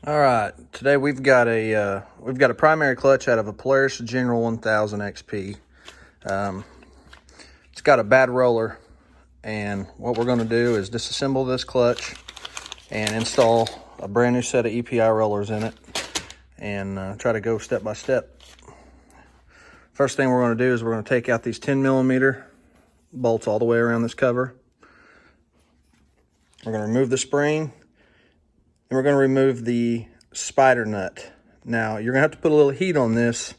All right, today we've got a primary clutch out of a Polaris General 1000 XP. It's got a bad roller, and what we're going to do is disassemble this clutch and install a brand new set of EPI rollers in it, and try to go step by step. First thing we're going to do is we're going to take out these 10mm bolts all the way around this cover. We're going to remove the spring. And we're going to remove the spider nut. Now, you're going to have to put a little heat on this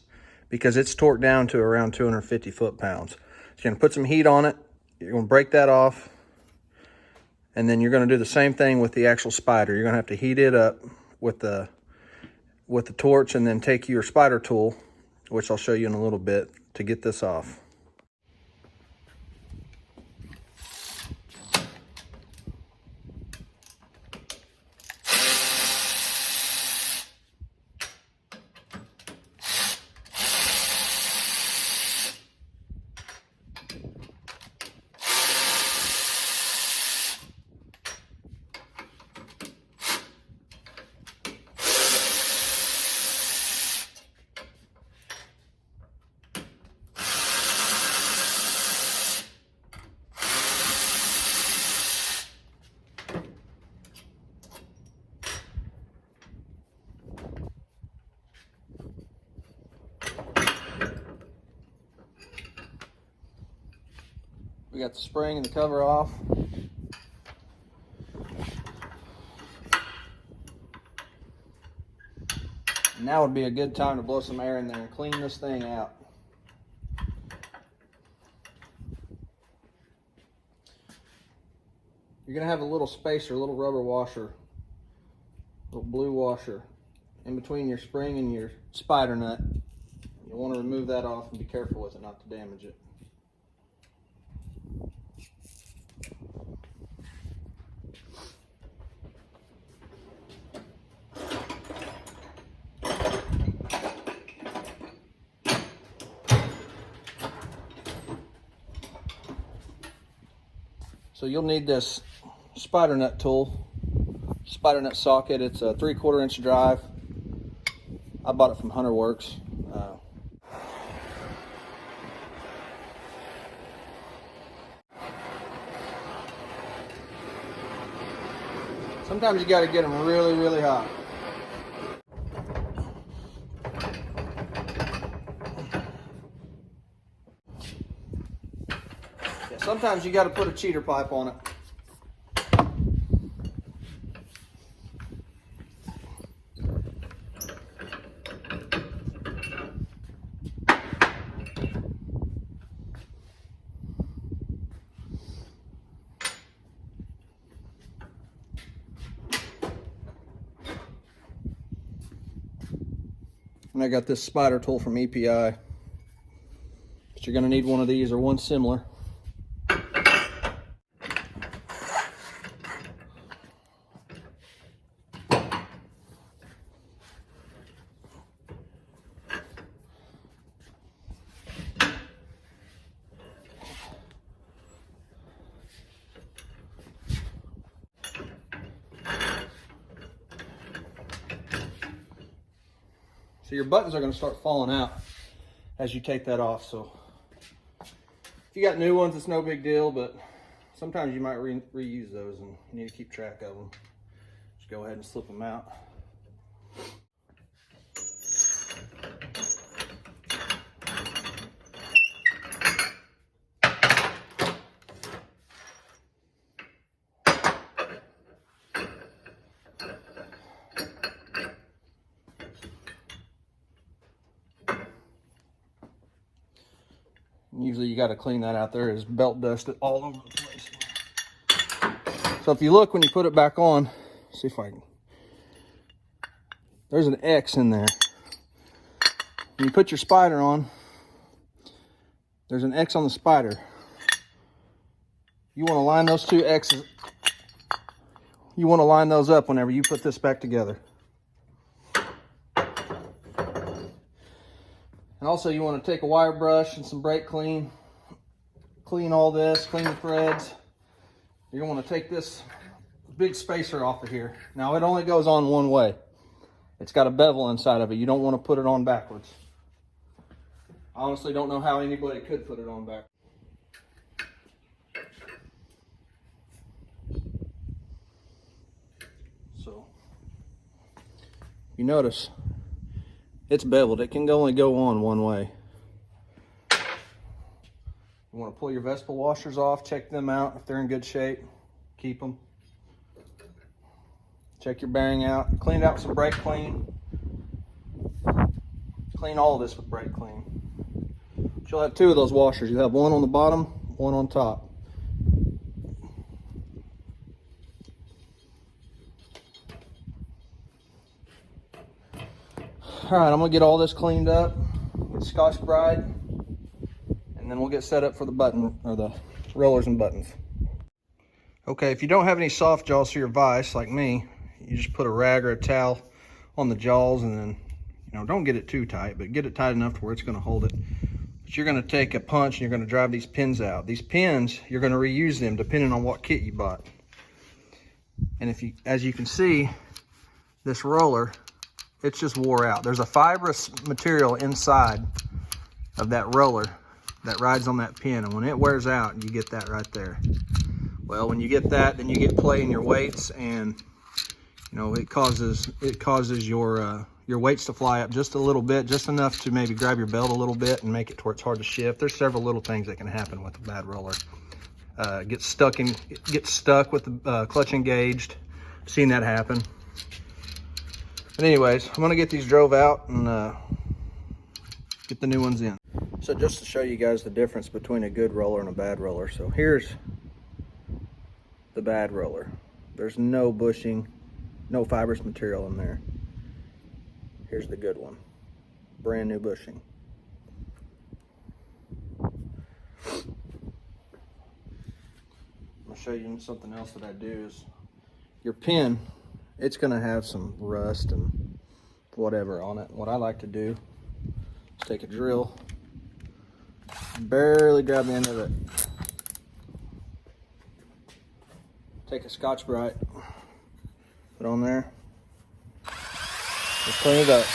because it's torqued down to around 250 foot-pounds. So you're going to put some heat on it. You're going to break that off. And then you're going to do the same thing with the actual spider. You're going to have to heat it up with the torch, and then take your spider tool, which I'll show you in a little bit, to get this off. We got the spring and the cover off. Now would be a good time to blow some air in there and clean this thing out. You're going to have a little spacer, a little rubber washer, a little blue washer in between your spring and your spider nut. You'll want to remove that off and be careful with it not to damage it. So you'll need this spider nut tool, spider nut socket. It's a 3/4 inch drive. I bought it from Hunter Works. Sometimes you got to get them really, really hot. Sometimes you got to put a cheater pipe on it. And I got this spider tool from EPI. But you're going to need one of these or one similar. So your buttons are going to start falling out as you take that off. So if you got new ones, it's no big deal, but sometimes you might reuse those and you need to keep track of them. Just go ahead and slip them out. Usually you got to clean that out. There is belt dust all over the place. So if you look when you put it back on, see if I can, there's an X in there. When you put your spider on, there's an X on the spider. You want to line those two X's. You want to line those up whenever you put this back together. And also you want to take a wire brush and some brake clean, clean all this, clean the threads. You're going to want to take this big spacer off of here. Now it only goes on one way. It's got a bevel inside of it. You don't want to put it on backwards. I honestly don't know how anybody could put it on backwards. So, you notice it's beveled. It can only go on one way. You want to pull your Vespa washers off, check them out. If they're in good shape, keep them. Check your bearing out. Clean it out with some brake clean. Clean all of this with brake clean. You'll have two of those washers. You have one on the bottom, one on top. All right, I'm gonna get all this cleaned up, get Scotch-Brite, and then we'll get set up for the button, or the rollers and buttons. Okay, if you don't have any soft jaws for your vise, like me, you just put a rag or a towel on the jaws, and then, you know, don't get it too tight, but get it tight enough to where it's gonna hold it. But you're gonna take a punch and you're gonna drive these pins out. These pins, you're gonna reuse them depending on what kit you bought. And if you, as you can see, this roller, it's just wore out. There's a fibrous material inside of that roller that rides on that pin, and when it wears out, you get that right there. Well, when you get that, then you get play in your weights, and you know it causes your weights to fly up just a little bit, just enough to maybe grab your belt a little bit and make it to where it's hard to shift. There's several little things that can happen with a bad roller. Get stuck with the clutch engaged. I've seen that happen. But anyways, I'm gonna get these drove out and get the new ones in. So just to show you guys the difference between a good roller and a bad roller. So here's the bad roller. There's no bushing, no fibrous material in there. Here's the good one. Brand new bushing. I'm gonna show you something else that I do is your pin, it's gonna have some rust and whatever on it. What I like to do is take a drill, barely grab the end of it, take a Scotch-Brite, put on there, just clean it up.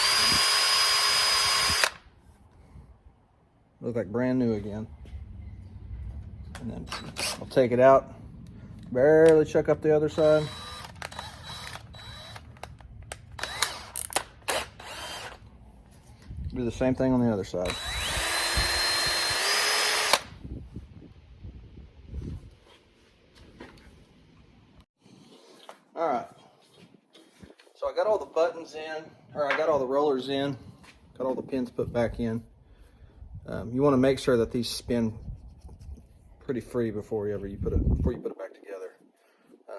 Look like brand new again. And then I'll take it out, barely chuck up the other side. Do the same thing on the other side. All right. So I got all the buttons in, or I got all the rollers in, got all the pins put back in. You want to make sure that these spin pretty free before you put it back together.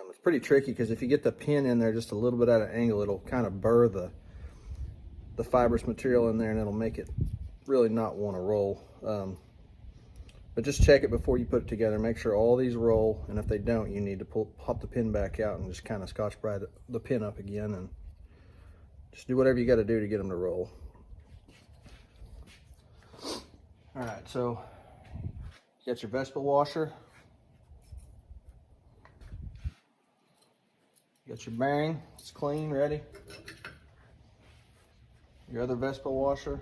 It's pretty tricky because if you get the pin in there just a little bit at an angle, it'll kind of burr the fibrous material in there, and it'll make it really not want to roll. But just check it before you put it together. Make sure all these roll, and if they don't, you need to pop the pin back out and just kind of Scotch-Brite the pin up again, and just do whatever you got to do to get them to roll. All right, so you got your Vespa washer, you got your bearing, it's clean, ready. Your other Vespa washer.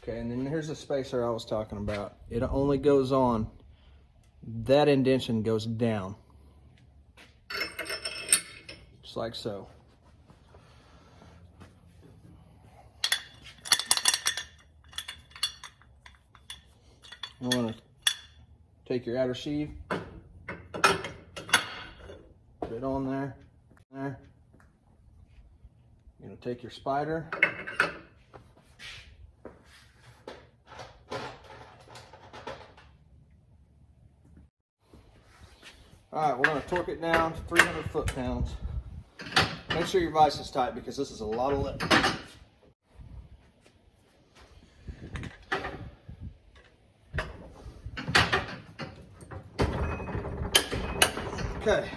Okay, and then here's the spacer I was talking about. It only goes on, that indentation goes down. Just like so. You want to take your outer sheave, put it on there. You're going to take your spider, alright, we're going to torque it down to 300 foot-pounds. Make sure your vise is tight because this is a lot of lift. Okay.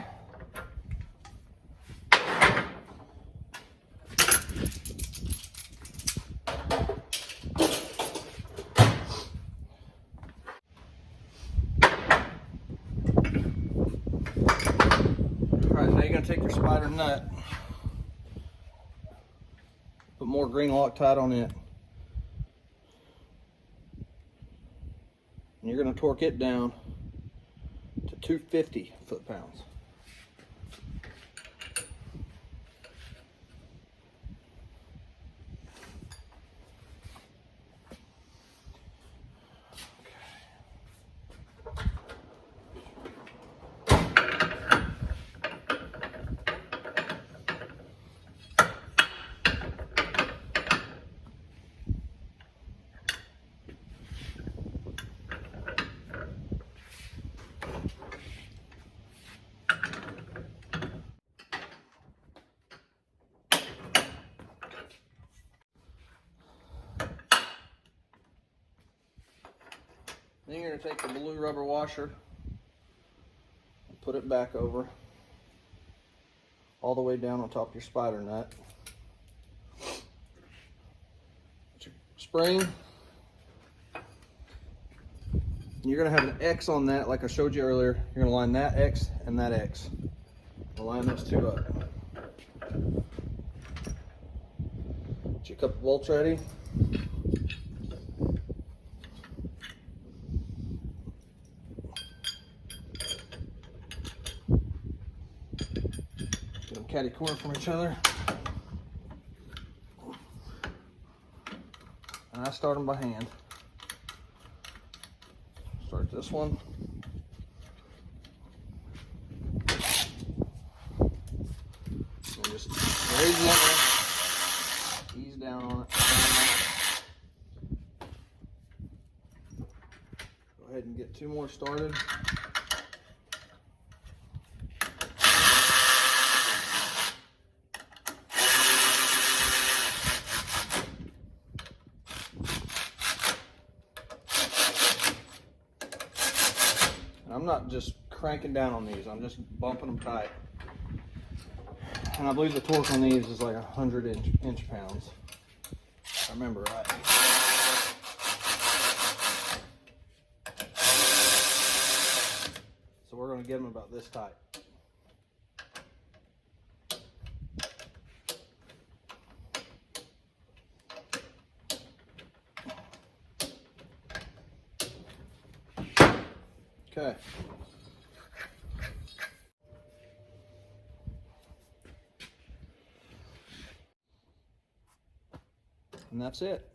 Alright, now you're going to take your spider nut, Put more green Loctite on it. And you're going to torque it down to 250 foot-pounds. Then you're going to take the blue rubber washer and put it back over all the way down on top of your spider nut. Put your spring. You're going to have an X on that like I showed you earlier. You're going to line that X and that X. We'll line those two up. Get your couple bolts ready. Get them catty corner from each other. And I start them by hand. Start this one. And just very gently ease down on it. Go ahead and get two more started. I'm not just cranking down on these, I'm just bumping them tight. And I believe the torque on these is like 100 inch-pounds, if I remember right. So we're going to get them about this tight. Okay. And that's it.